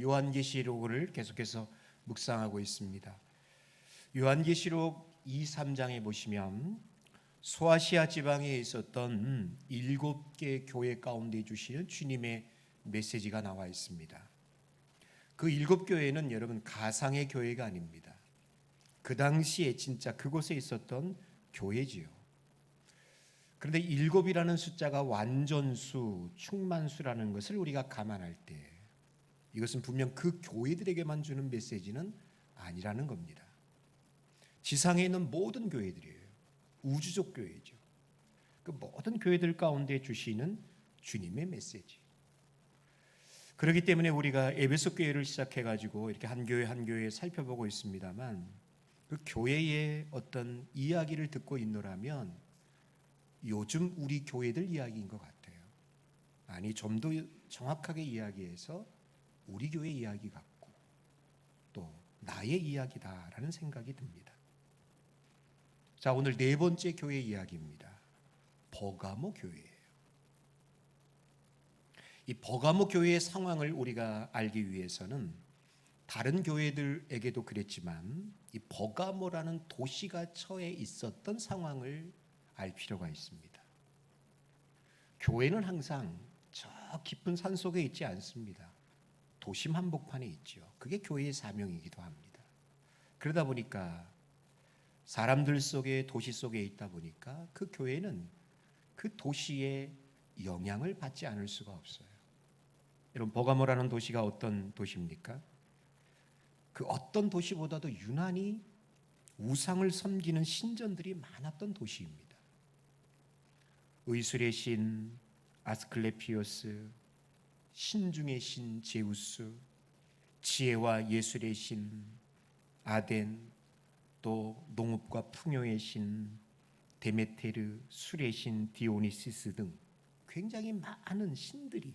요한계시록을 계속해서 묵상하고 있습니다. 요한계시록 2, 3장에 보시면 소아시아 지방에 있었던 7개 교회 가운데 주시는 주님의 메시지가 나와 있습니다. 그 7교회는 여러분 가상의 교회가 아닙니다. 그 당시에 진짜 그곳에 있었던 교회지요. 그런데 7이라는 숫자가 완전수, 충만수라는 것을 우리가 감안할 때 이것은 분명 그 교회들에게만 주는 메시지는 아니라는 겁니다. 지상에 있는 모든 교회들이에요. 우주적 교회죠. 그 모든 교회들 가운데 주시는 주님의 메시지. 그렇기 때문에 우리가 에베소 교회를 시작해가지고 이렇게 한 교회 한 교회 살펴보고 있습니다만 그 교회의 어떤 이야기를 듣고 있노라면 요즘 우리 교회들 이야기인 것 같아요. 아니, 좀 더 정확하게 이야기해서 우리 교회 이야기 같고 또 나의 이야기다라는 생각이 듭니다. 자, 오늘 네 번째 교회 이야기입니다. 버가모 교회예요. 이 버가모 교회의 상황을 우리가 알기 위해서는 다른 교회들에게도 그랬지만 이 버가모라는 도시가 처해 있었던 상황을 알 필요가 있습니다. 교회는 항상 저 깊은 산 속에 있지 않습니다. 도심 한복판에 있죠. 그게 교회의 사명이기도 합니다. 그러다 보니까 사람들 속에 도시 속에 있다 보니까 그 교회는 그 도시의 영향을 받지 않을 수가 없어요. 여러분, 버가모라는 도시가 어떤 도시입니까? 그 어떤 도시보다도 유난히 우상을 섬기는 신전들이 많았던 도시입니다. 의술의 신 아스클레피오스, 신중의 신 제우스, 지혜와 예술의 신 아덴, 또 농업과 풍요의 신 데메테르, 술의 신 디오니시스 등 굉장히 많은 신들이,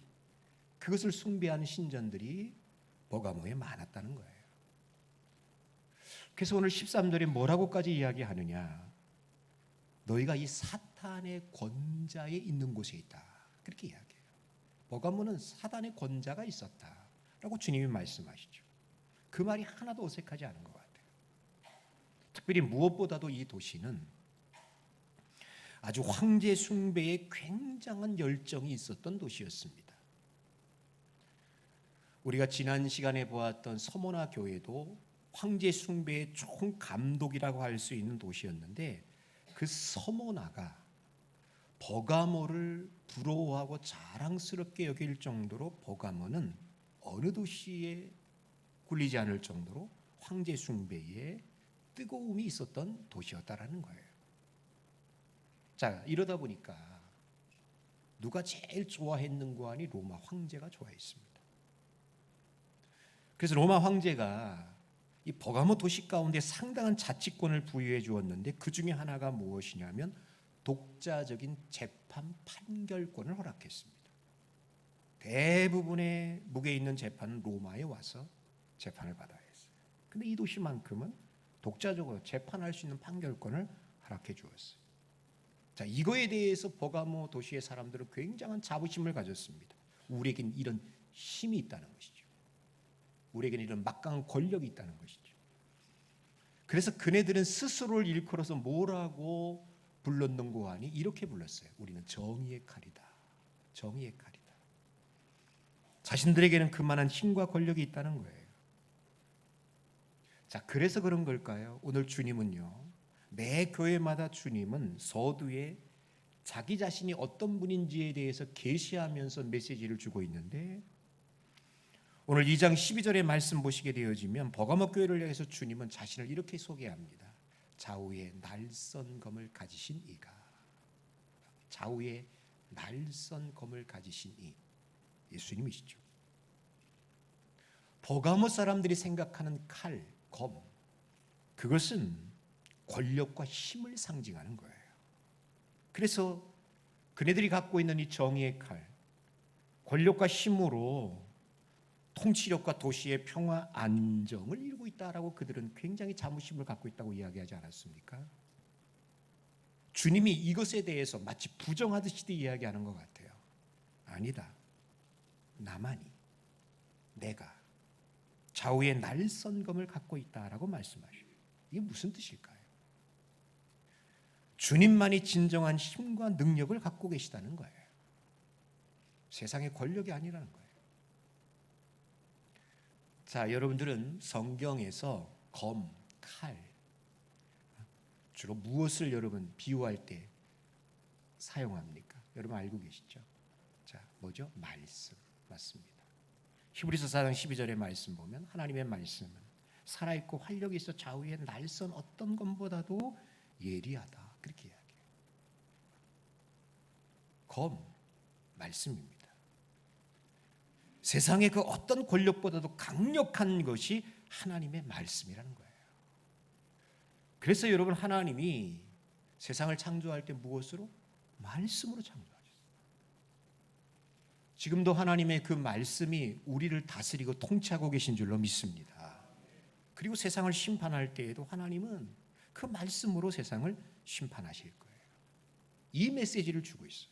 그것을 숭배하는 신전들이 버가모에 많았다는 거예요. 그래서 오늘 13절에 뭐라고까지 이야기하느냐? 너희가 이 사탄의 권자에 있는 곳에 있다, 그렇게 이야기해요. 버가모는 사단의 권자가 있었다라고 주님이 말씀하시죠. 그 말이 하나도 어색하지 않은 것 같아요. 특별히 무엇보다도 이 도시는 아주 황제 숭배에 굉장한 열정이 있었던 도시였습니다. 우리가 지난 시간에 보았던 서모나 교회도 황제 숭배의 총감독이라고 할 수 있는 도시였는데 그 서모나가 버가모를 부러워하고 자랑스럽게 여길 정도로 버가모는 어느 도시에 굴리지 않을 정도로 황제 숭배에 뜨거움이 있었던 도시였다라는 거예요. 자, 이러다 보니까 누가 제일 좋아했는가 하니 로마 황제가 좋아했습니다. 그래서 로마 황제가 이 버가모 도시 가운데 상당한 자치권을 부여해 주었는데 그 중에 하나가 무엇이냐면 독자적인 재판 판결권을 허락했습니다. 대부분의 무게 있는 재판은 로마에 와서 재판을 받아야 했어요. 근데 이 도시만큼은 독자적으로 재판할 수 있는 판결권을 허락해 주었어요. 자, 이거에 대해서 버가모 도시의 사람들은 굉장한 자부심을 가졌습니다. 우리에겐 이런 힘이 있다는 것이죠. 우리에게는 이런 막강한 권력이 있다는 것이죠. 그래서 그네들은 스스로를 일컬어서 뭐라고 불렀는고 하니 이렇게 불렀어요. 우리는 정의의 칼이다. 정의의 칼이다. 자신들에게는 그만한 힘과 권력이 있다는 거예요. 자, 그래서 그런 걸까요? 오늘 주님은요, 매 교회마다 주님은 서두에 자기 자신이 어떤 분인지에 대해서 계시하면서 메시지를 주고 있는데 오늘 2장 12절의 말씀 보시게 되어지면 버가모 교회를 향해서 주님은 자신을 이렇게 소개합니다. 좌우에 날선 검을 가지신 이가, 좌우에 날선 검을 가지신 이, 예수님이시죠. 버가모 사람들이 생각하는 칼, 검, 그것은 권력과 힘을 상징하는 거예요. 그래서 그네들이 갖고 있는 이 정의의 칼, 권력과 힘으로 통치력과 도시의 평화 안정을 이루고 있다라고 그들은 굉장히 자부심을 갖고 있다고 이야기하지 않았습니까? 주님이 이것에 대해서 마치 부정하듯이 이야기하는 것 같아요. 아니다. 나만이, 내가 좌우의 날선검을 갖고 있다라고 말씀하셔요. 이게 무슨 뜻일까요? 주님만이 진정한 힘과 능력을 갖고 계시다는 거예요. 세상의 권력이 아니라는 거예요. 자, 여러분들은 성경에서 검, 칼 주로 무엇을 여러분 비유할 때 사용합니까? 여러분 알고 계시죠? 자, 뭐죠? 말씀. 맞습니다. 히브리서 4장 12절의 말씀 보면 하나님의 말씀은 살아있고 활력이 있어 좌우의 날선 어떤 것보다도 예리하다. 그렇게 이야기해요. 검, 말씀입니다. 세상의 그 어떤 권력보다도 강력한 것이 하나님의 말씀이라는 거예요. 그래서 여러분 하나님이 세상을 창조할 때 무엇으로? 말씀으로 창조하셨어요. 지금도 하나님의 그 말씀이 우리를 다스리고 통치하고 계신 줄로 믿습니다. 그리고 세상을 심판할 때에도 하나님은 그 말씀으로 세상을 심판하실 거예요. 이 메시지를 주고 있어요.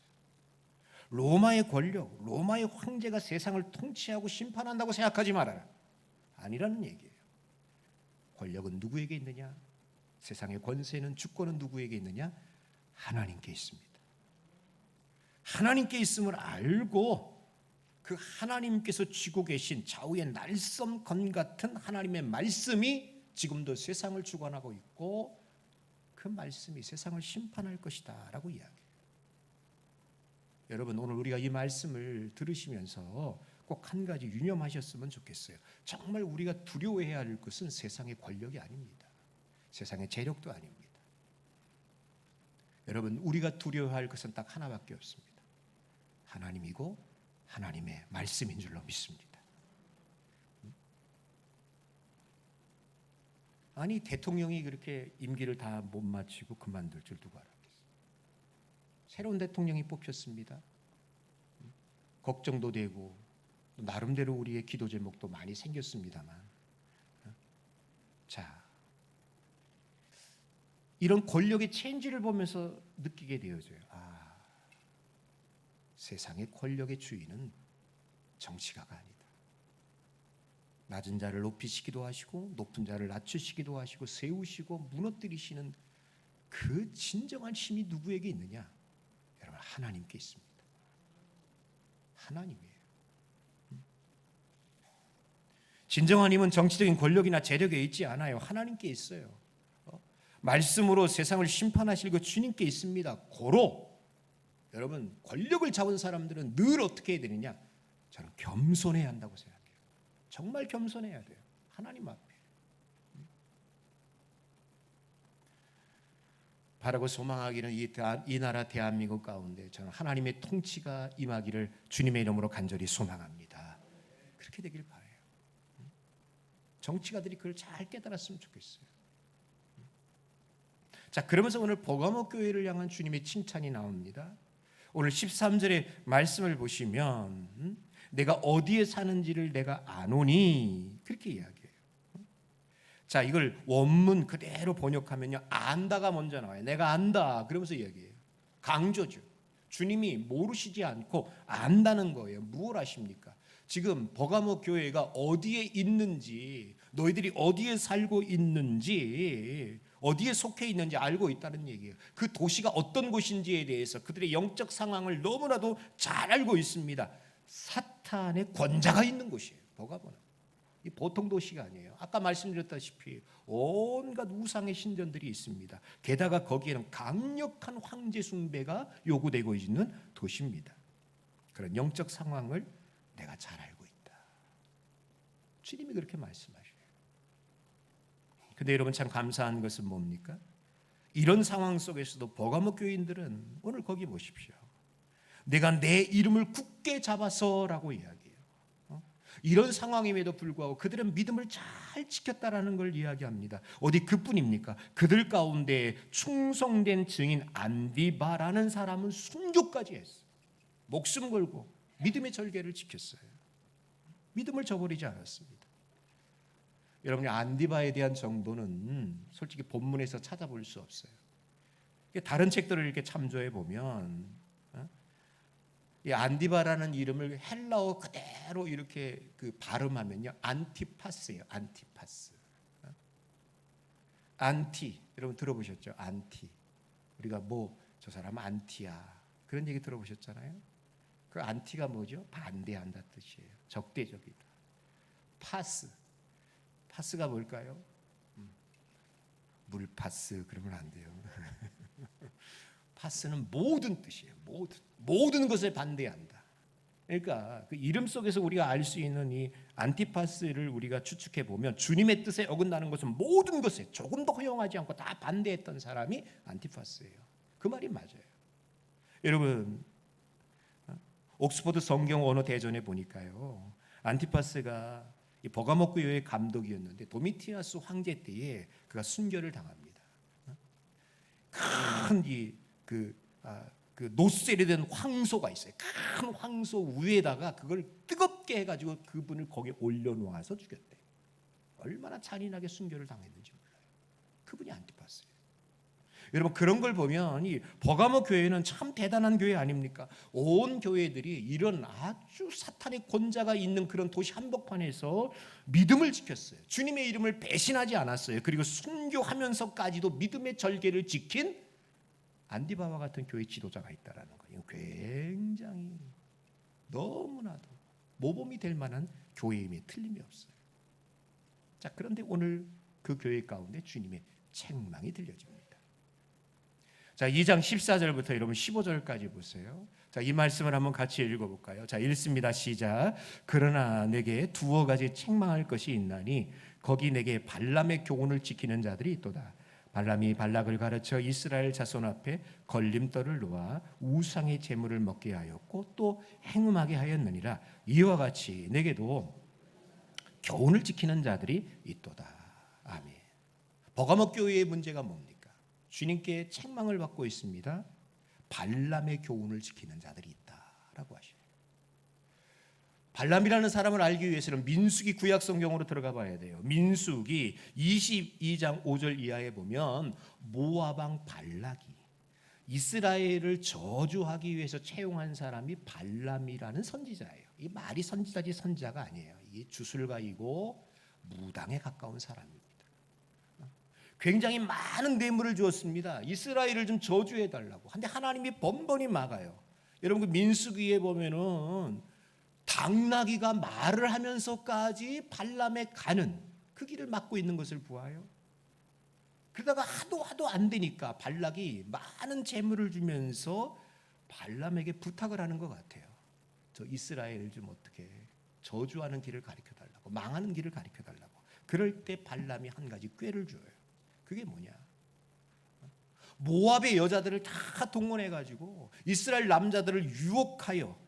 로마의 권력, 로마의 황제가 세상을 통치하고 심판한다고 생각하지 말아라. 아니라는 얘기예요. 권력은 누구에게 있느냐? 세상의 권세는 주권은 누구에게 있느냐? 하나님께 있습니다. 하나님께 있음을 알고 그 하나님께서 쥐고 계신 좌우의 날섬검 같은 하나님의 말씀이 지금도 세상을 주관하고 있고 그 말씀이 세상을 심판할 것이다 라고 이야기해요. 여러분 오늘 우리가 이 말씀을 들으시면서 꼭 한 가지 유념하셨으면 좋겠어요. 정말 우리가 두려워해야 할 것은 세상의 권력이 아닙니다. 세상의 재력도 아닙니다. 여러분 우리가 두려워할 것은 딱 하나밖에 없습니다. 하나님이고 하나님의 말씀인 줄로 믿습니다. 아니 대통령이 그렇게 임기를 다 못 마치고 그만둘 줄 누가 알았겠어요. 새로운 대통령이 뽑혔습니다. 걱정도 되고 나름대로 우리의 기도 제목도 많이 생겼습니다만 자 이런 권력의 체인지를 보면서 느끼게 되어져요. 세상의 권력의 주인은 정치가가 아니다. 낮은 자를 높이시기도 하시고 높은 자를 낮추시기도 하시고 세우시고 무너뜨리시는 그 진정한 힘이 누구에게 있느냐? 여러분 하나님께 있습니다. 하나님이에요. 진정한 힘은 정치적인 권력이나 재력에 있지 않아요. 하나님께 있어요. 말씀으로 세상을 심판하실 그 주님께 있습니다. 고로 여러분 권력을 잡은 사람들은 늘 어떻게 해야 되느냐? 저는 겸손해야 한다고 생각해요. 정말 겸손해야 돼요. 하나님 앞에. 바라고 소망하기는 이 나라 대한민국 가운데 저는 하나님의 통치가 임하기를 주님의 이름으로 간절히 소망합니다. 그렇게 되길 바라요. 정치가들이 그걸 잘 깨달았으면 좋겠어요. 자, 그러면서 오늘 버가모 교회를 향한 주님의 칭찬이 나옵니다. 오늘 13절의 말씀을 보시면 내가 어디에 사는지를 내가 아노니 그렇게 이야기해요. 자, 이걸 원문 그대로 번역하면요, 안다가 먼저 나와요. 내가 안다 그러면서 이야기해요. 강조죠. 주님이 모르시지 않고 안다는 거예요. 무엇 아십니까? 지금 버가모 교회가 어디에 있는지, 너희들이 어디에 살고 있는지, 어디에 속해 있는지 알고 있다는 얘기예요. 그 도시가 어떤 곳인지에 대해서 그들의 영적 상황을 너무나도 잘 알고 있습니다. 사탄의 권자가 있는 곳이에요. 버가모는 이 보통 도시가 아니에요. 아까 말씀드렸다시피 온갖 우상의 신전들이 있습니다. 게다가 거기에는 강력한 황제 숭배가 요구되고 있는 도시입니다. 그런 영적 상황을 내가 잘 알고 있다. 주님이 그렇게 말씀하셔요. 근데 여러분 참 감사한 것은 뭡니까? 이런 상황 속에서도 버가모 교인들은 오늘 거기 보십시오. 내가 내 이름을 굳게 잡아서라고 이야기해요. 이런 상황임에도 불구하고 그들은 믿음을 잘 지켰다라는 걸 이야기합니다. 어디 그뿐입니까? 그들 가운데 충성된 증인 안디바라는 사람은 순교까지 했어요. 목숨 걸고 믿음의 절개를 지켰어요. 믿음을 저버리지 않았습니다. 여러분이 안디바에 대한 정도는 솔직히 본문에서 찾아볼 수 없어요. 다른 책들을 이렇게 참조해 보면 이 안디바라는 이름을 헬라어 그대로 이렇게 그 발음하면요, 안티파스예요. 안티파스. 안티, 여러분 들어보셨죠? 안티. 우리가 뭐 저 사람 안티야, 그런 얘기 들어보셨잖아요. 그 안티가 뭐죠? 반대한다 뜻이에요. 적대적이다. 파스, 파스가 뭘까요? 물파스 그러면 안 돼요. 파스는 모든 뜻이에요. 모든 것에 반대한다. 그러니까 그 이름 속에서 우리가 알 수 있는 이 안티파스를 우리가 추측해 보면 주님의 뜻에 어긋나는 것은 모든 것에 조금도 허용하지 않고 다 반대했던 사람이 안티파스예요. 그 말이 맞아요. 여러분, 옥스퍼드 성경 언어 대전에 보니까요, 안티파스가 이 버가모 교회의 감독이었는데 도미티아스 황제 때에 그가 순교를 당합니다. 큰 그 노쇠리 된 황소가 있어요. 큰 황소 위에다가 그걸 뜨겁게 해가지고 그분을 거기에 올려놓아서 죽였대. 얼마나 잔인하게 순교를 당했는지 몰라요. 그분이 안티파스예요. 여러분, 그런 걸 보면 이 버가모 교회는 참 대단한 교회 아닙니까? 온 교회들이 이런 아주 사탄의 권자가 있는 그런 도시 한복판에서 믿음을 지켰어요. 주님의 이름을 배신하지 않았어요. 그리고 순교하면서까지도 믿음의 절개를 지킨 안디바와 같은 교회 지도자가 있다라는 거예요. 굉장히 너무나도 모범이 될 만한 교회임에 틀림이 없어요. 자, 그런데 오늘 그 교회 가운데 주님의 책망이 들려집니다. 자, 2장 14절부터 여러분 15절까지 보세요. 자, 이 말씀을 한번 같이 읽어볼까요? 자, 읽습니다. 시작. 그러나 내게 두어 가지 책망할 것이 있나니 거기 내게 발람의 교훈을 지키는 자들이 있도다. 발람이 발락을 가르쳐 이스라엘 자손 앞에 걸림돌을 놓아 우상의 제물을 먹게 하였고 또 행음하게 하였느니라. 이와 같이 내게도 교훈을 지키는 자들이 있도다. 아멘. 버가모 교회의 문제가 뭡니까? 주님께 책망을 받고 있습니다. 발람의 교훈을 지키는 자들이 있다라고 하시네요. 발람이라는 사람을 알기 위해서는 민수기 구약 성경으로 들어가 봐야 돼요. 민수기 22장 5절 이하에 보면 모압 왕 발락이 이스라엘을 저주하기 위해서 채용한 사람이 발람이라는 선지자예요. 이 말이 선지자지 선지자가 아니에요. 이게 주술가이고 무당에 가까운 사람입니다. 굉장히 많은 뇌물을 주었습니다. 이스라엘을 좀 저주해 달라고. 근데 하나님이 번번이 막아요. 여러분, 그 민수기에 보면은 당나귀가 말을 하면서까지 발람에 가는 그 길을 막고 있는 것을 보아요. 그러다가 하도 안 되니까 발락이 많은 재물을 주면서 발람에게 부탁을 하는 것 같아요. 저 이스라엘을 좀 어떻게 저주하는 길을 가르쳐 달라고, 망하는 길을 가르쳐 달라고. 그럴 때 발람이 한 가지 꾀를 줘요. 그게 뭐냐? 모압의 여자들을 다 동원해 가지고 이스라엘 남자들을 유혹하여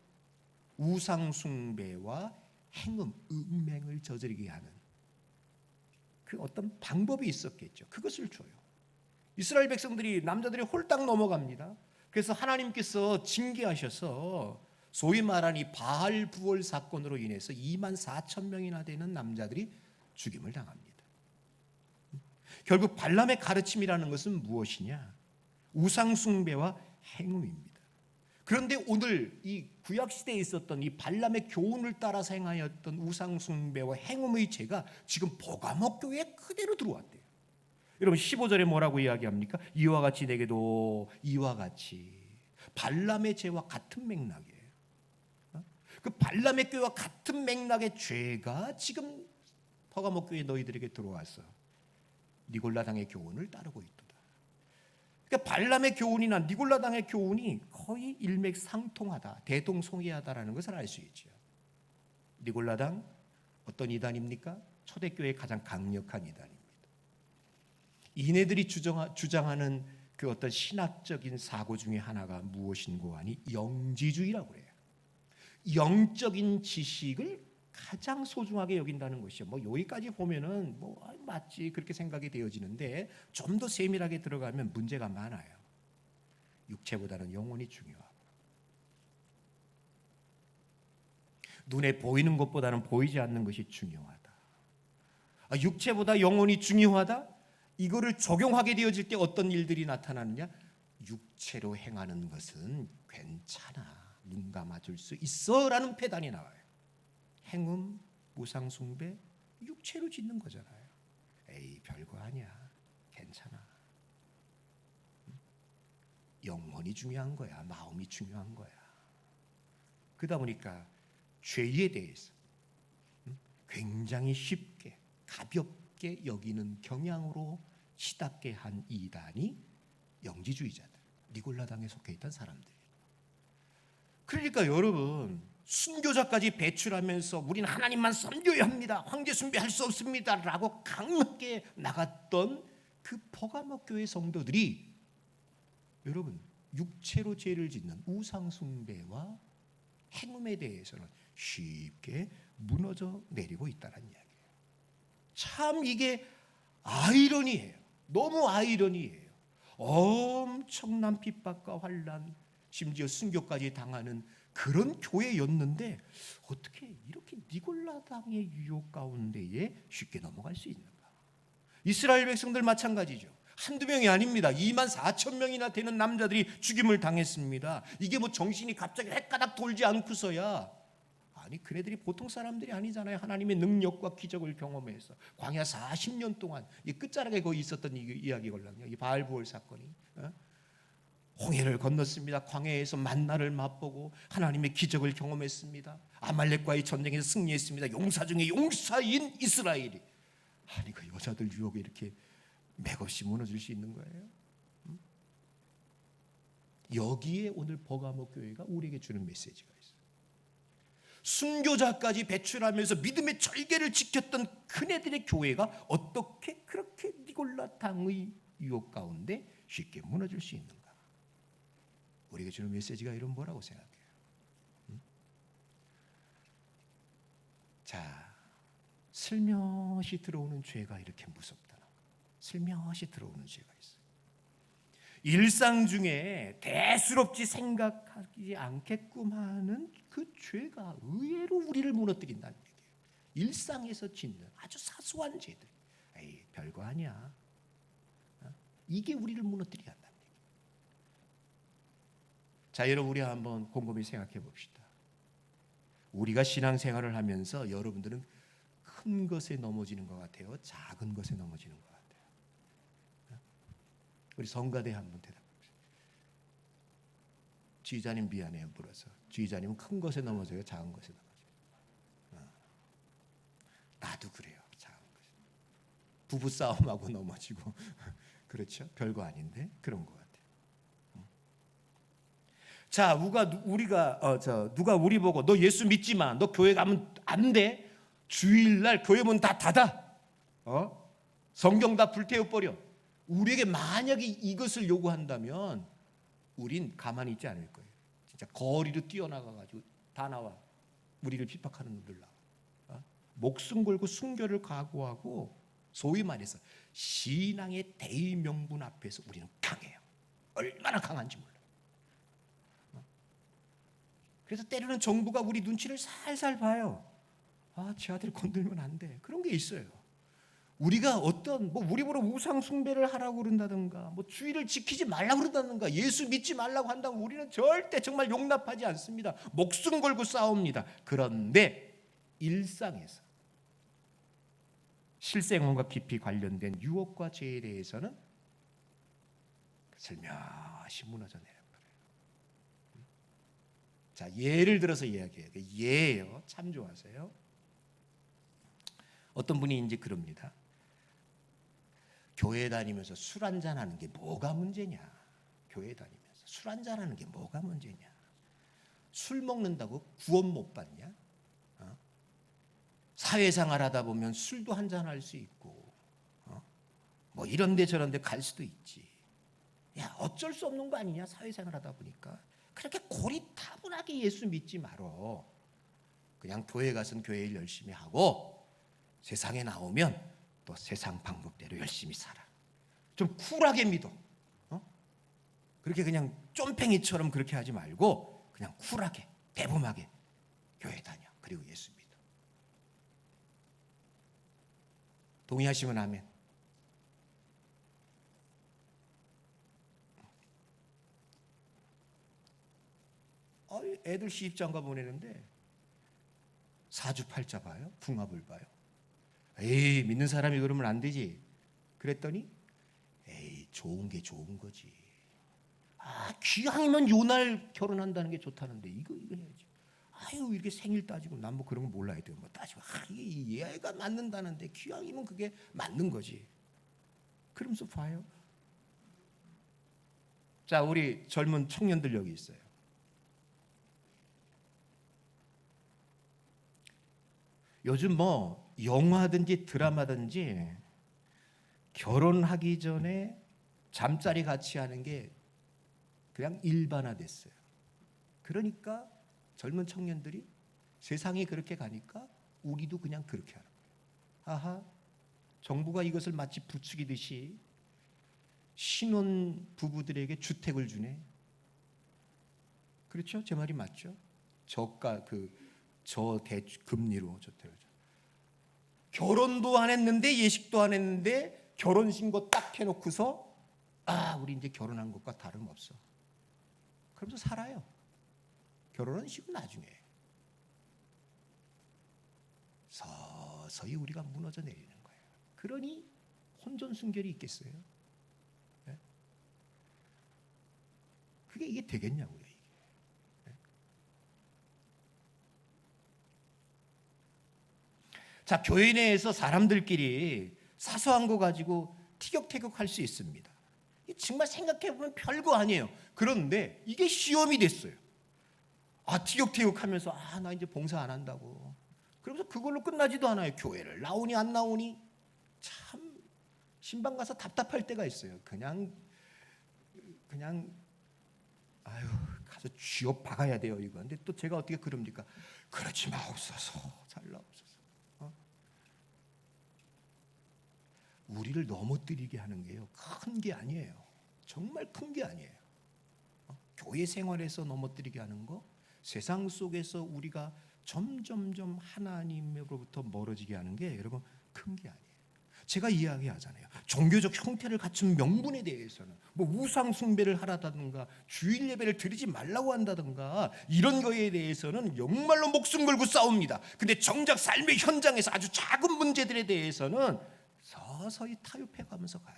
우상 숭배와 행음, 음행을 저지르게 하는 그 어떤 방법이 있었겠죠. 그것을 줘요. 이스라엘 백성들이, 남자들이 홀딱 넘어갑니다. 그래서 하나님께서 징계하셔서 소위 말하는 이 바알 부월 사건으로 인해서 24,000명이나 되는 남자들이 죽임을 당합니다. 결국 발람의 가르침이라는 것은 무엇이냐? 우상 숭배와 행음입니다. 그런데 오늘 이 구약 시대에 있었던 이 발람의 교훈을 따라서 행하였던 우상 숭배와 행음의 죄가 지금 버가모 교회에 그대로 들어왔대요. 여러분 15절에 뭐라고 이야기합니까? 이와 같이 내게도 이와 같이 발람의 죄와 같은 맥락이에요. 그 발람의 죄와 같은 맥락의 죄가 지금 버가모 교회 너희들에게 들어와서 니골라당의 교훈을 따르고 있도다. 그러니까 발람의 교훈이나 니골라당의 교훈이 거의 일맥상통하다, 대동소이하다라는 것을 알 수 있죠. 니골라당 어떤 이단입니까? 초대교회의 가장 강력한 이단입니다. 이네들이 주장하는 그 어떤 신학적인 사고 중에 하나가 무엇인고 하니 영지주의라고 해요. 영적인 지식을 가장 소중하게 여긴다는 것이요. 뭐 여기까지 보면은 뭐 맞지 그렇게 생각이 되어지는데 좀 더 세밀하게 들어가면 문제가 많아요. 육체보다는 영혼이 중요하고 눈에 보이는 것보다는 보이지 않는 것이 중요하다. 육체보다 영혼이 중요하다? 이거를 적용하게 되어질 때 어떤 일들이 나타나느냐? 육체로 행하는 것은 괜찮아. 눈 감아줄 수 있어라는 패단이 나와요. 행음, 우상숭배, 육체로 짓는 거잖아요. 에이, 별거 아니야. 괜찮아. 영혼이 중요한 거야. 마음이 중요한 거야. 그러다 보니까 죄에 대해서 굉장히 쉽게 가볍게 여기는 경향으로 치닫게 한 이단이 영지주의자들, 니골라당에 속해 있던 사람들이에요. 그러니까 여러분, 순교자까지 배출하면서 우리는 하나님만 섬겨야 합니다, 황제 숭배할 수 없습니다 라고 강하게 나갔던 그 퍼가모 교회 성도들이 여러분, 육체로 죄를 짓는 우상 숭배와 행음에 대해서는 쉽게 무너져 내리고 있다는 이야기예요. 참 이게 아이러니해요. 너무 아이러니해요. 엄청난 핍박과 환난, 심지어 순교까지 당하는 그런 교회였는데 어떻게 이렇게 니골라당의 유혹 가운데에 쉽게 넘어갈 수 있는가? 이스라엘 백성들 마찬가지죠. 한두 명이 아닙니다. 24,000명이나 되는 남자들이 죽임을 당했습니다. 이게 뭐 정신이 갑자기 헷가닥 돌지 않고서야, 아니 그네들이 보통 사람들이 아니잖아요. 하나님의 능력과 기적을 경험해서 광야 40년 동안 이 끝자락에 거기 있었던 이야기거든요. 이 바알부올 사건이 홍해를 건넜습니다. 광야에서 만나를 맛보고 하나님의 기적을 경험했습니다. 아말렉과의 전쟁에서 승리했습니다. 용사 중에 용사인 이스라엘이, 아니 그 여자들 유혹에 이렇게 맥없이 무너질 수 있는 거예요? 여기에 오늘 버가모 교회가 우리에게 주는 메시지가 있어요. 순교자까지 배출하면서 믿음의 절개를 지켰던 그네들의 교회가 어떻게 그렇게 니골라당의 유혹 가운데 쉽게 무너질 수 있는가? 우리에게 주는 메시지가 이런 뭐라고 생각해요? 자, 슬며시 들어오는 죄가 이렇게 무섭다는 거. 슬며시 들어오는 죄가 있어요. 일상 중에 대수롭지 생각하지 않게끔 하는 그 죄가 의외로 우리를 무너뜨린다는 얘기예요. 일상에서 짓는 아주 사소한 죄들, 에이 별거 아니야. 이게 우리를 무너뜨리게 한다는 얘기예요. 자, 여러분 우리 한번 곰곰이 생각해 봅시다. 우리가 신앙생활을 하면서 여러분들은 큰 것에 넘어지는 것 같아요? 작은 것에 넘어지는 것 같아요? 우리 성가대 한번 대답해보세요. 지휘자님 미안해요 물어서. 지휘자님은 큰 것에 넘어져요? 작은 것에 넘어져요? 나도 그래요. 작은 것에. 부부싸움하고 넘어지고 그렇죠? 별거 아닌데 그런 것 같아요. 자, 누가 우리 보고 너 예수 믿지 마, 너 교회 가면 안 돼, 주일날 교회 문 다 닫아, 성경 다 불태워버려, 우리에게 만약에 이것을 요구한다면 우린 가만히 있지 않을 거예요. 진짜 거리로 뛰어나가가지고 다 나와. 우리를 핍박하는 놈들 나와. 목숨 걸고 순교를 각오하고 소위 말해서 신앙의 대의명분 앞에서 우리는 강해요. 얼마나 강한지 몰라. 그래서 때로는 정부가 우리 눈치를 살살 봐요. 제 아들 건들면 안 돼. 그런 게 있어요. 우리가 우리 보러 우상 숭배를 하라고 그런다든가, 주의를 지키지 말라고 그런다든가, 예수 믿지 말라고 한다면 우리는 절대 정말 용납하지 않습니다. 목숨 걸고 싸웁니다. 그런데 일상에서 실생활과 깊이 관련된 유혹과 죄에 대해서는 슬며시 무너져 내려버려요. 자, 예를 들어서 이야기해요. 예예요. 참 좋아하세요. 어떤 분이 이제 그럽니다. 교회 다니면서 술 한잔 하는 게 뭐가 문제냐? 교회 다니면서 술 한잔 하는 게 뭐가 문제냐? 술 먹는다고 구원 못 받냐? 사회생활 하다 보면 술도 한잔 할 수 있고, 이런데 저런데 갈 수도 있지. 야, 어쩔 수 없는 거 아니냐? 사회생활 하다 보니까. 그렇게 고리타분하게 예수 믿지 말어. 그냥 교회 가서는 교회 일 열심히 하고 세상에 나오면 또 세상 방법대로 열심히 살아. 좀 쿨하게 믿어. 그렇게 그냥 쫌팽이처럼 그렇게 하지 말고 그냥 쿨하게 대범하게 교회 다녀. 그리고 예수 믿어. 동의하시면 아멘. 애들 시집장가 보내는데 사주팔자 봐요? 궁합을 봐요? 에이, 믿는 사람이 그러면 안 되지. 그랬더니 에이, 좋은 게 좋은 거지. 아, 귀향이면 요날 결혼한다는 게 좋다는데 이거 해야지. 아유, 이렇게 생일 따지고 난 뭐 그런 거 몰라야 돼요. 뭐 따지고 이게 얘가 맞는다는데 귀향이면 그게 맞는 거지. 그러면서 봐요. 자, 우리 젊은 청년들 여기 있어요. 요즘 뭐 영화든지 드라마든지 결혼하기 전에 잠자리 같이 하는 게 그냥 일반화됐어요. 그러니까 젊은 청년들이 세상이 그렇게 가니까 우리도 그냥 그렇게 하는 거예요. 아하, 정부가 이것을 마치 부추기듯이 신혼 부부들에게 주택을 주네. 그렇죠? 제 말이 맞죠? 저가 저대금리로 주택을 줘. 결혼도 안 했는데 예식도 안 했는데 결혼 신고 딱 해놓고서 아, 우리 이제 결혼한 것과 다름없어. 그러면서 살아요. 결혼은 시고 나중에 서서히 우리가 무너져 내리는 거예요. 그러니 혼전 순결이 있겠어요? 네? 이게 되겠냐고요. 이게. 네? 자, 교회 내에서 사람들끼리 사소한 거 가지고 티격태격할 수 있습니다. 정말 생각해보면 별거 아니에요. 그런데 이게 시험이 됐어요. 아, 티격태격하면서 아, 나 이제 봉사 안 한다고. 그러면서 그걸로 끝나지도 않아요. 교회를 나오니 안 나오니 참 신방 가서 답답할 때가 있어요. 그냥 아유, 가서 쥐어 박아야 돼요 이거. 근데 또 제가 어떻게 그럽니까? 그러지 마옵소서, 잘나옵소서. 우리를 넘어뜨리게 하는 게요, 큰 게 아니에요. 정말 큰 게 아니에요. 교회 생활에서 넘어뜨리게 하는 거, 세상 속에서 우리가 점점점 하나님으로부터 멀어지게 하는 게 여러분 큰 게 아니에요. 제가 이야기하잖아요. 종교적 형태를 갖춘 명분에 대해서는 뭐 우상 숭배를 하라든가 주일 예배를 드리지 말라고 한다든가 이런 거에 대해서는 정말로 목숨 걸고 싸웁니다. 근데 정작 삶의 현장에서 아주 작은 문제들에 대해서는 서서히 타협해 가면서 가요.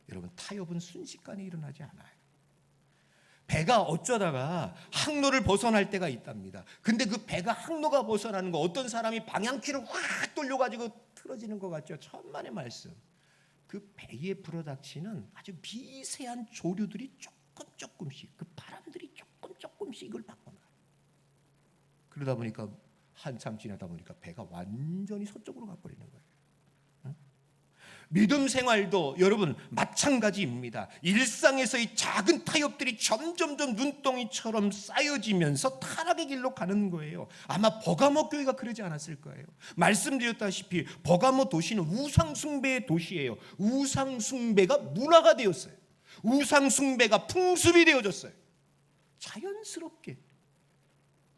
여러분, 타협은 순식간에 일어나지 않아요. 배가 어쩌다가 항로를 벗어날 때가 있답니다. 근데 그 배가 항로가 벗어나는 거, 어떤 사람이 방향키를 확 돌려가지고 틀어지는 것 같죠. 천만의 말씀. 그 배에 불어닥치는 아주 미세한 조류들이 조금씩, 그 바람들이 조금씩 이걸 바꿔놔요. 그러다 보니까 한참 지나다 보니까 배가 완전히 서쪽으로 가버리는 거예요. 믿음 생활도 여러분 마찬가지입니다. 일상에서의 작은 타협들이 점점점 눈덩이처럼 쌓여지면서 타락의 길로 가는 거예요. 아마 버가모 교회가 그러지 않았을 거예요. 말씀드렸다시피 버가모 도시는 우상 숭배의 도시예요. 우상 숭배가 문화가 되었어요. 우상 숭배가 풍습이 되어졌어요. 자연스럽게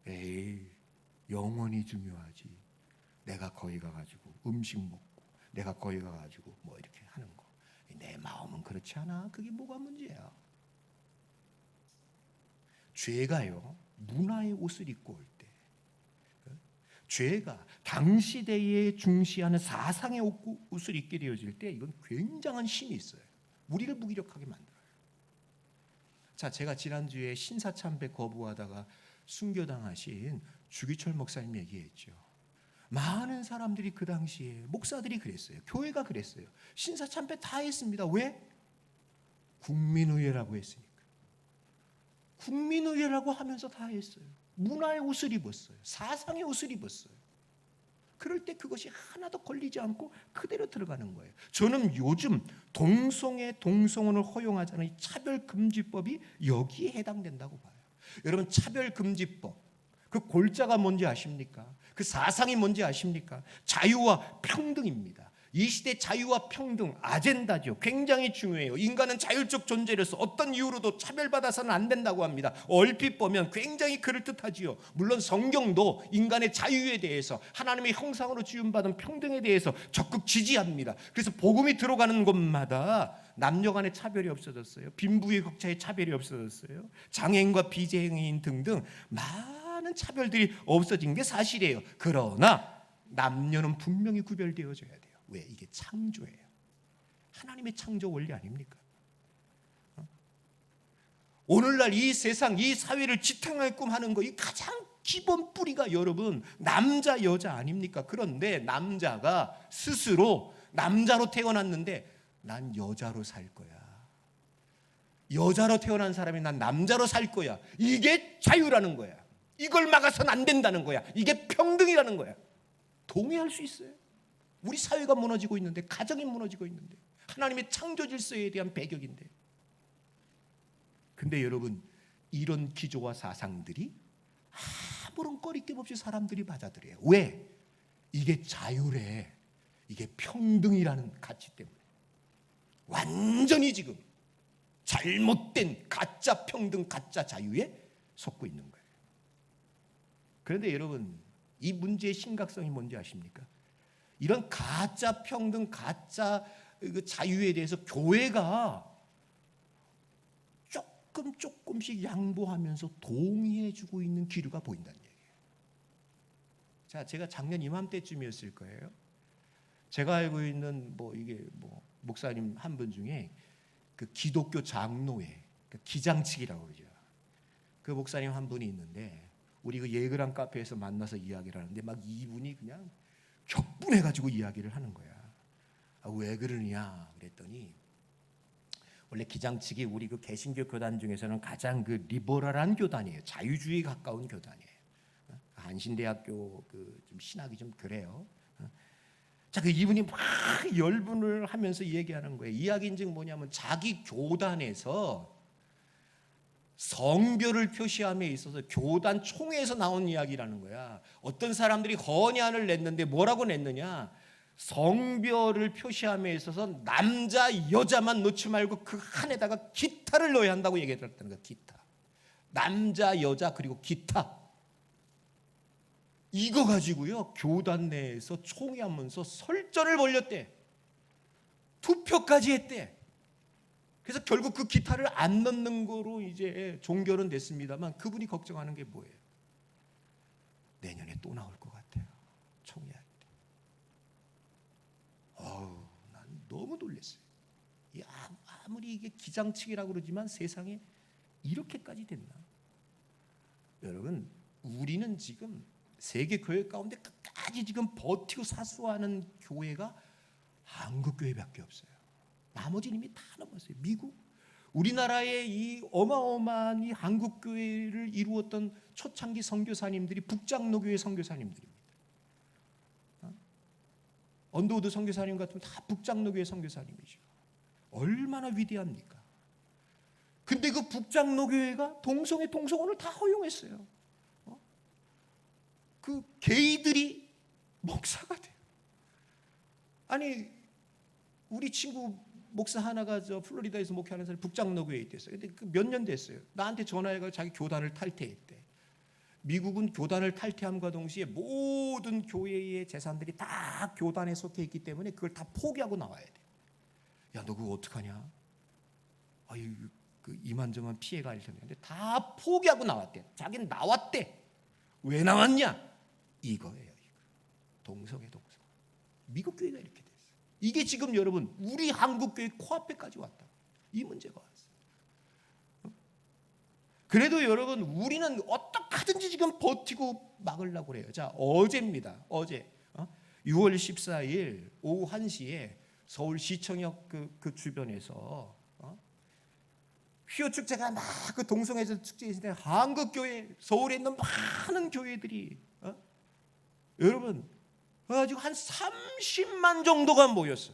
에이, 영원히 중요하지. 내가 거기 가가지고 음식 먹고 내가 거기 가가지고 뭐 이렇게 하는 거. 내 마음은 그렇지 않아. 그게 뭐가 문제야. 죄가요, 문화의 옷을 입고 올 때, 죄가 당시대에 중시하는 사상의 옷을 입게 되어질 때 이건 굉장한 힘이 있어요. 우리를 무기력하게 만들어요. 자, 제가 지난주에 신사참배 거부하다가 순교당하신 주기철 목사님 얘기했죠. 많은 사람들이 그 당시에 목사들이 그랬어요. 교회가 그랬어요. 신사참배 다 했습니다. 왜? 국민의회라고 했으니까. 국민의회라고 하면서 다 했어요. 문화의 옷을 입었어요. 사상의 옷을 입었어요. 그럴 때 그것이 하나도 걸리지 않고 그대로 들어가는 거예요. 저는 요즘 동성애, 동성혼을 허용하자는 이 차별금지법이 여기에 해당된다고 봐요. 여러분, 차별금지법, 그 골자가 뭔지 아십니까? 그 사상이 뭔지 아십니까? 자유와 평등입니다. 이 시대 자유와 평등 아젠다죠. 굉장히 중요해요. 인간은 자율적 존재로서 어떤 이유로도 차별받아서는 안 된다고 합니다. 얼핏 보면 굉장히 그럴듯하지요. 물론 성경도 인간의 자유에 대해서, 하나님의 형상으로 지음받은 평등에 대해서 적극 지지합니다. 그래서 복음이 들어가는 곳마다 남녀 간의 차별이 없어졌어요. 빈부의 격차의 차별이 없어졌어요. 장애인과 비장애인 등등 많은 차별들이 없어진 게 사실이에요. 그러나 남녀는 분명히 구별되어져야 돼요. 왜? 이게 창조예요. 하나님의 창조 원리 아닙니까? 오늘날 이 세상, 이 사회를 지탱하게끔 하는 거, 이 가장 기본 뿌리가 여러분 남자 여자 아닙니까? 그런데 남자가 스스로 남자로 태어났는데 난 여자로 살 거야, 여자로 태어난 사람이 난 남자로 살 거야, 이게 자유라는 거야. 이걸 막아서는 안 된다는 거야. 이게 평등이라는 거야. 동의할 수 있어요? 우리 사회가 무너지고 있는데, 가정이 무너지고 있는데, 하나님의 창조 질서에 대한 배격인데. 근데 여러분, 이런 기조와 사상들이 아무런 꺼리낌 없이 사람들이 받아들여요. 왜? 이게 자유래, 이게 평등이라는 가치 때문에. 완전히 지금 잘못된 가짜 평등, 가짜 자유에 속고 있는 거예요. 그런데 여러분, 이 문제의 심각성이 뭔지 아십니까? 이런 가짜 평등, 가짜 자유에 대해서 교회가 조금씩 양보하면서 동의해주고 있는 기류가 보인다는 얘기예요. 자, 제가 작년 이맘때쯤이었을 거예요. 제가 알고 있는 목사님 한 분 중에 그 기독교 장로회, 기장측이라고 그러죠. 그 목사님 한 분이 있는데, 우리 그 예그란 카페에서 만나서 이야기를 하는데 막 이분이 그냥 격분해가지고 이야기를 하는 거야. 왜 그러냐 그랬더니, 원래 기장측이 우리 그 개신교 교단 중에서는 가장 그 리버럴한 교단이에요. 자유주의에 가까운 교단이에요. 한신대학교 좀 신학이 좀 그래요. 자, 그 이분이 막 열분을 하면서 얘기하는 거예요. 이야기인즉 뭐냐면, 자기 교단에서 성별을 표시함에 있어서 교단 총회에서 나온 이야기라는 거야. 어떤 사람들이 건의안을 냈는데 뭐라고 냈느냐? 성별을 표시함에 있어서 남자 여자만 넣지 말고 그 한에다가 기타를 넣어야 한다고 얘기했다는 거야. 기타, 남자 여자 그리고 기타. 이거 가지고요 교단 내에서 총회하면서 설전을 벌였대. 투표까지 했대. 그래서 결국 그 기타를 안 넣는 거로 이제 종결은 됐습니다만, 그분이 걱정하는 게 뭐예요? 내년에 또 나올 것 같아요, 총회할 때. 난 너무 놀랐어요. 아무리 이게 기장측이라고 그러지만 세상에 이렇게까지 됐나? 여러분, 우리는 지금 세계 교회 가운데 끝까지 지금 버티고 사수하는 교회가 한국 교회밖에 없어요. 나머지는 이미 다 넘었어요. 미국, 우리나라의 이 어마어마한 이 한국 교회를 이루었던 초창기 선교사님들이 북장로교회 선교사님들입니다. 언더우드 선교사님 같으면 다 북장로교회 선교사님이죠. 얼마나 위대합니까? 근데 그 북장로교회가 동성애 동성혼을 다 허용했어요. 그 게이들이 목사가 돼요. 아니, 우리 친구 목사 하나가 플로리다에서 목회하는 사람이 북장로교회에 있댔어요. 근데 몇 년 됐어요. 나한테 전화해서 자기 교단을 탈퇴했대. 미국은 교단을 탈퇴함과 동시에 모든 교회의 재산들이 다 교단에 속해 있기 때문에 그걸 다 포기하고 나와야 돼. 야, 너 그거 어떡하냐? 아유, 이만저만 피해가 일 텐데. 근데 다 포기하고 나왔대. 자기는 나왔대. 왜 나왔냐? 이거예요. 동성애. 미국 교회가 이렇게 됐어요. 이게 지금 여러분 우리 한국 교회 코앞에까지 왔다. 이 문제가 왔어요. 그래도 여러분, 우리는 어떻게든지 지금 버티고 막으려고 그래요. 자, 어제입니다. 어제 6월 14일 오후 1시에 서울시청역 그 주변에서 휘어 축제가 막 그 동성애자 축제에 있을 때 한국 교회, 서울에 있는 많은 교회들이 여러분 지금 한 30만 정도가 모였어.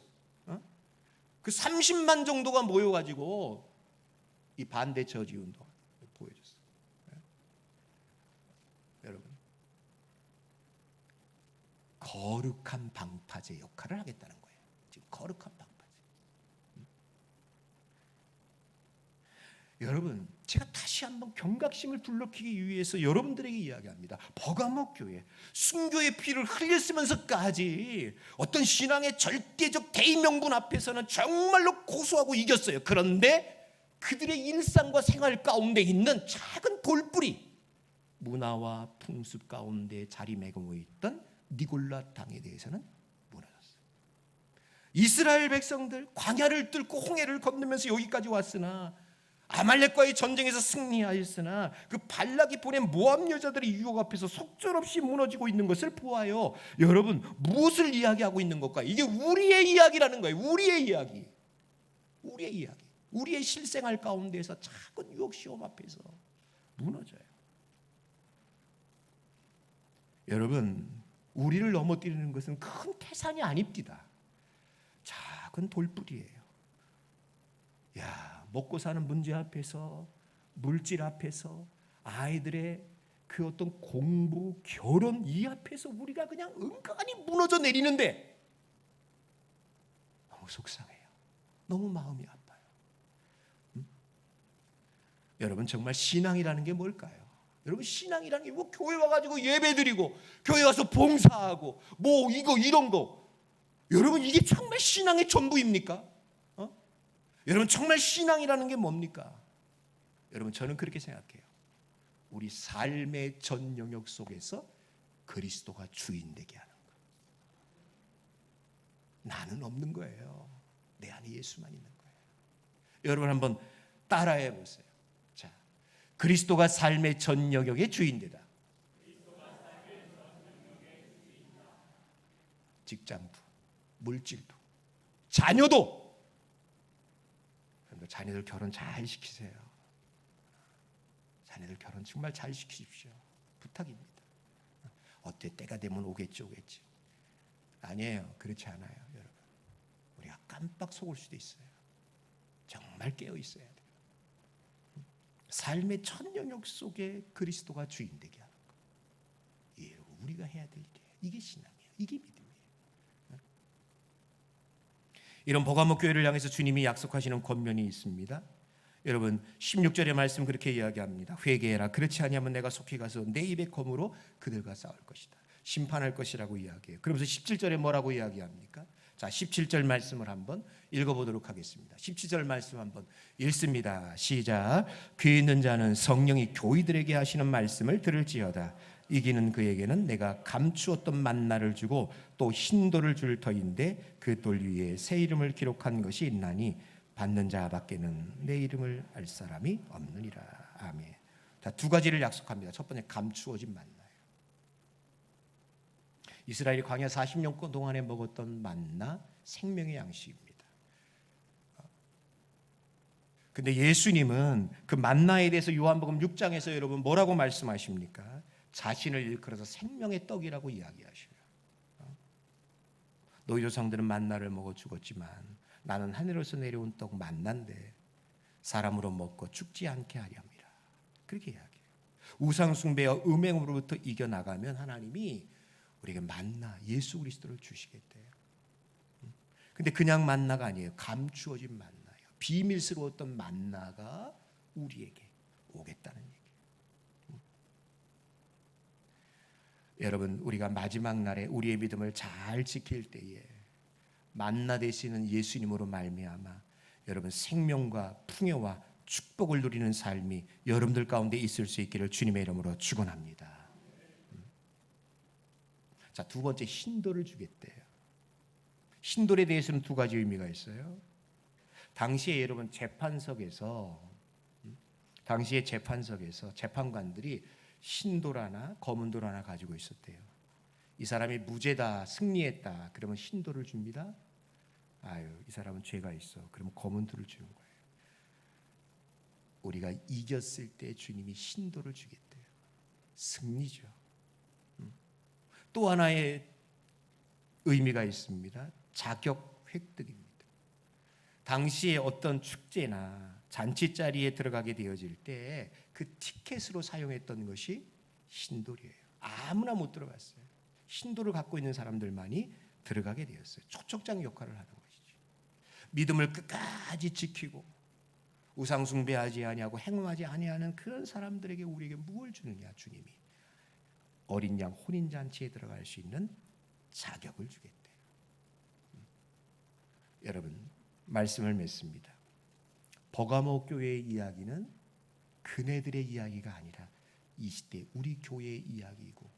그 30만 정도가 모여가지고 이 반대 저지 운동 보여줬어. 여러분, 거룩한 방파제 역할을 하겠다는 거예요. 지금 거룩한 방파제. 여러분, 제가 다시 한번 경각심을 불러키기 위해서 여러분들에게 이야기합니다. 버가모 교회, 순교의 피를 흘렸으면서까지 어떤 신앙의 절대적 대의명분 앞에서는 정말로 고수하고 이겼어요. 그런데 그들의 일상과 생활 가운데 있는 작은 돌뿌리, 문화와 풍습 가운데 자리매김어 있던 니골라 당에 대해서는 무너졌어요. 이스라엘 백성들 광야를 뚫고 홍해를 건너면서 여기까지 왔으나, 아말렉과의 전쟁에서 승리하였으나 그 발락이 보낸 모압 여자들의 유혹 앞에서 속절없이 무너지고 있는 것을 보아요. 여러분, 무엇을 이야기하고 있는 걸까? 이게 우리의 이야기라는 거예요. 우리의 이야기. 우리의 이야기. 우리의 실생활 가운데에서 작은 유혹 시험 앞에서 무너져요. 여러분, 우리를 넘어뜨리는 것은 큰 태산이 아닙니다. 작은 돌뿌리예요. 먹고 사는 문제 앞에서, 물질 앞에서, 아이들의 그 어떤 공부, 결혼 이 앞에서 우리가 그냥 은근히 무너져 내리는데 너무 속상해요. 너무 마음이 아파요. 여러분, 정말 신앙이라는 게 뭘까요? 여러분, 신앙이라는 게 뭐 교회 와가지고 예배드리고 교회 와서 봉사하고 뭐 이거 이런 거, 여러분 이게 정말 신앙의 전부입니까? 여러분, 정말 신앙이라는 게 뭡니까? 여러분, 저는 그렇게 생각해요. 우리 삶의 전 영역 속에서 그리스도가 주인 되게 하는 거. 나는 없는 거예요. 내 안에 예수만 있는 거예요. 여러분, 한번 따라해 보세요. 자, 그리스도가 삶의 전 영역의 주인 되다. 직장도, 물질도, 자녀도. 자녀들 결혼 잘 시키세요. 자녀들 결혼 정말 잘 시키십시오. 부탁입니다. 어때? 때가 되면 오겠지. 아니에요. 그렇지 않아요. 여러분, 우리가 깜빡 속을 수도 있어요. 정말 깨어 있어야 돼요. 삶의 첫 영역 속에 그리스도가 주인 되게 하는 거. 이게 우리가 해야 될 일이에요. 이게 신앙이에요. 이게 믿음이에요. 이런 버가모 교회를 향해서 주님이 약속하시는 권면이 있습니다. 여러분, 16절의 말씀 그렇게 이야기합니다. 회개해라. 그렇지 아니하면 내가 속히 가서 내 입의 검으로 그들과 싸울 것이다. 심판할 것이라고 이야기해요. 그러면서 17절에 뭐라고 이야기합니까? 자, 17절 말씀을 한번 읽어보도록 하겠습니다. 17절 말씀 한번 읽습니다. 시작. 귀 있는 자는 성령이 교회들에게 하시는 말씀을 들을지어다. 이기는 그에게는 내가 감추었던 만나를 주고 또 흰돌을 줄 터인데 그 돌 위에 새 이름을 기록한 것이 있나니 받는 자밖에는 내 이름을 알 사람이 없느니라. 아멘. 자, 두 가지를 약속합니다. 첫 번째, 감추어진 만나예요. 이스라엘이 광야 40년 동안에 먹었던 만나, 생명의 양식입니다. 근데 예수님은 그 만나에 대해서 요한복음 6장에서 여러분 뭐라고 말씀하십니까? 자신을 일컬어서 생명의 떡이라고 이야기하셔요. 너희 조상들은 만나를 먹어 죽었지만 나는 하늘에서 내려온 떡 만나인데 사람으로 먹고 죽지 않게 하려 함이라. 그렇게 이야기해요. 우상 숭배와 음행으로부터 이겨나가면 하나님이 우리에게 만나, 예수 그리스도를 주시겠대요. 근데 그냥 만나가 아니에요. 감추어진 만나예요. 비밀스러웠던 만나가 우리에게 오겠다는 얘기예요. 여러분, 우리가 마지막 날에 우리의 믿음을 잘 지킬 때에 만나 되시는 예수님으로 말미암아 여러분 생명과 풍요와 축복을 누리는 삶이 여러분들 가운데 있을 수 있기를 주님의 이름으로 축원합니다. 자, 두 번째, 흰돌을 주겠대요. 흰돌에 대해서는 두 가지 의미가 있어요. 당시에 여러분 재판석에서 재판관들이 흰돌 하나, 검은 돌 하나 가지고 있었대요. 이 사람이 무죄다, 승리했다, 그러면 흰돌을 줍니다. 아유, 이 사람은 죄가 있어, 그러면 검은 돌을 주는 거예요. 우리가 이겼을 때 주님이 흰돌을 주겠대요. 승리죠. 또 하나의 의미가 있습니다. 자격 획득입니다. 당시에 어떤 축제나 잔치 자리에 들어가게 되어질 때 그 티켓으로 사용했던 것이 흰돌이에요. 아무나 못 들어갔어요. 흰돌을 갖고 있는 사람들만이 들어가게 되었어요. 초청장 역할을 하는 것이죠. 믿음을 끝까지 지키고 우상 숭배하지 아니하고 행음하지 아니하는 그런 사람들에게 우리에게 무엇을 주느냐? 주님이 어린 양 혼인 잔치에 들어갈 수 있는 자격을 주겠대요. 여러분, 말씀을 맺습니다. 버가모 교회의 이야기는 그네들의 이야기가 아니라 이 시대 우리 교회의 이야기이고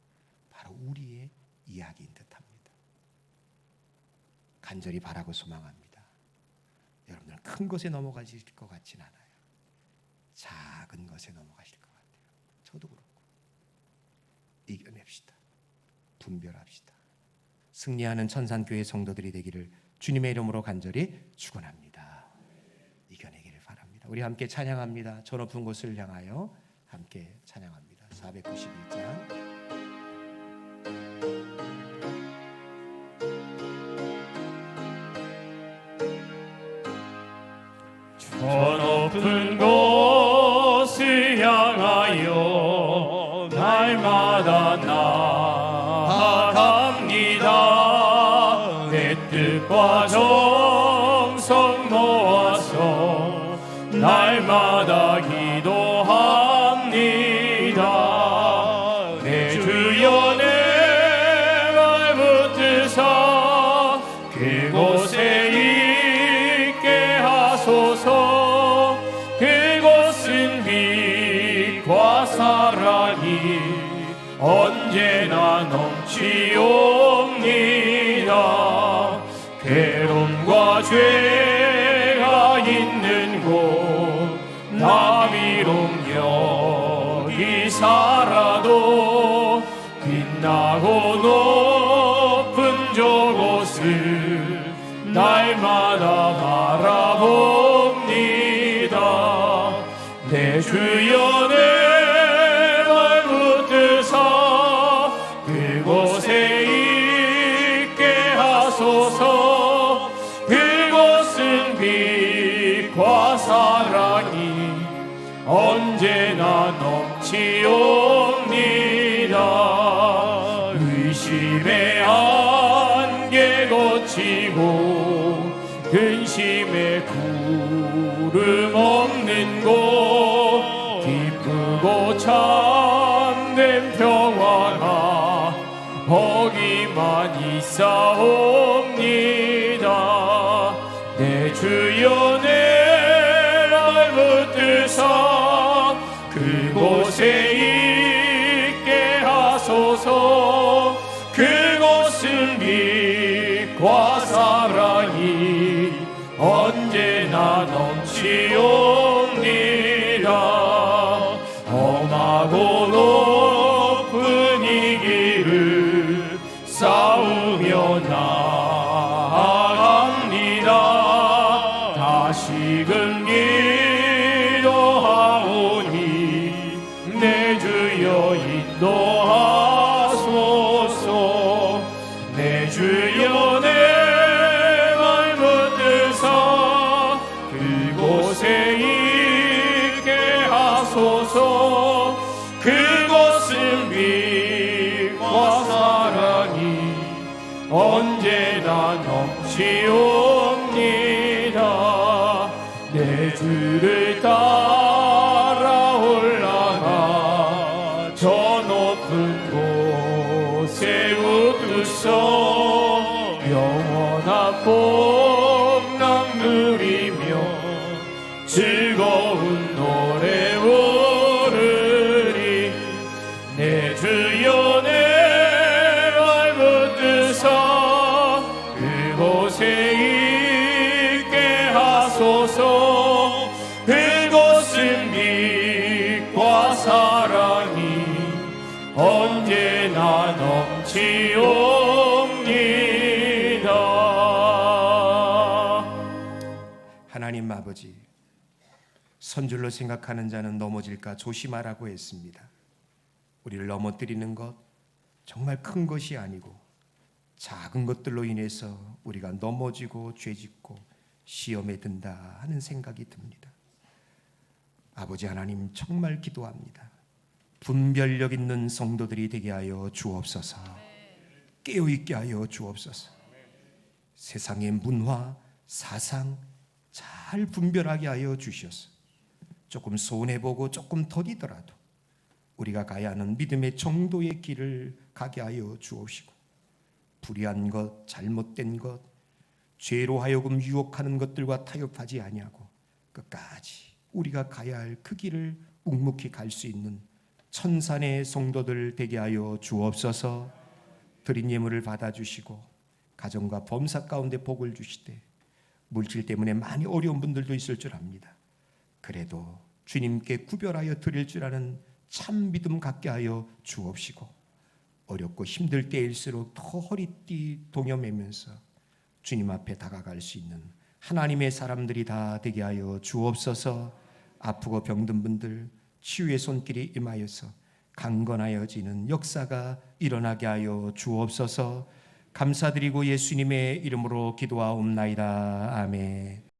바로 우리의 이야기인 듯합니다. 간절히 바라고 소망합니다. 여러분들은 큰 것에 넘어가실 것 같진 않아요. 작은 것에 넘어가실 것 같아요. 저도 그렇고. 이겨냅시다. 분별합시다. 승리하는 천산교회 성도들이 되기를 주님의 이름으로 간절히 축원합니다. 이겨내기를 바랍니다. 우리 함께 찬양합니다. 저 높은 곳을 향하여 함께 찬양합니다. 491장. 저 높은 곳을 향하여 날마다 나아갑니다. 내 뜻과 정성 모아서 날마다 기도합니다. 내 주여 내 말 붙드사 그곳에 있게 하소서. 그곳은 빛과 사랑이 언제나 넘치옵니다. 괴로움과 죄가 있는 곳 나 비록 여기 살아도 빛나고 높은 저곳을 날마다 바라봅니다. 내 주여 내 말 붙드사 그곳에 있게 하소서. 그곳은 빛과 사랑이 언제나 넘치옵니다. 의심의 안개 거치고 근심의 구름 없는 곳 기쁘고 참된 평화가 거기만 있사옵니다. 내 주여 내 말 붙드사 그곳에 있게 하소서. 그곳은 빛과 사랑이 언제나 넘치옵니다. 험하고 높은 이 길을 싸우며 나아갑니다. 다시금 기도하오니 내 주여 인도하소서. 내 주여 내 말 붙드사 그곳에 있게 하소서. 그곳은 빛과 사랑이 언제나 넘치옵니다. 내 주를 따라 올라가 저 높은 곳에 웃으소. 영원한 복락 누리며 즐거운 노래 부르리. 내 주여 내 말 붙드사 그곳에 있게 하소서. 그곳은 빛과 사랑이 언제나 넘치옵니다. 하나님 아버지, 선줄로 생각하는 자는 넘어질까 조심하라고 했습니다. 우리를 넘어뜨리는 것 정말 큰 것이 아니고 작은 것들로 인해서 우리가 넘어지고 죄짓고 시험에 든다 하는 생각이 듭니다. 아버지 하나님, 정말 기도합니다. 분별력 있는 성도들이 되게 하여 주옵소서. 깨어있게 하여 주옵소서. 세상의 문화, 사상 잘 분별하게 하여 주셔서 조금 손해보고 조금 더디더라도 우리가 가야 하는 믿음의 정도의 길을 가게 하여 주옵시고, 불의한 것, 잘못된 것, 죄로 하여금 유혹하는 것들과 타협하지 아니하고 끝까지 우리가 가야 할 그 길을 묵묵히 갈 수 있는 천산의 성도들 되게 하여 주옵소서. 드린 예물을 받아주시고 가정과 범사 가운데 복을 주시되, 물질 때문에 많이 어려운 분들도 있을 줄 압니다. 그래도 주님께 구별하여 드릴 줄 아는 참 믿음 갖게 하여 주옵시고, 어렵고 힘들 때일수록 더 허리띠 동여매면서 주님 앞에 다가갈 수 있는 하나님의 사람들이 다 되게 하여 주옵소서. 아프고 병든 분들 치유의 손길이 임하여서 강건하여지는 역사가 일어나게 하여 주옵소서. 감사드리고 예수님의 이름으로 기도하옵나이다. 아멘.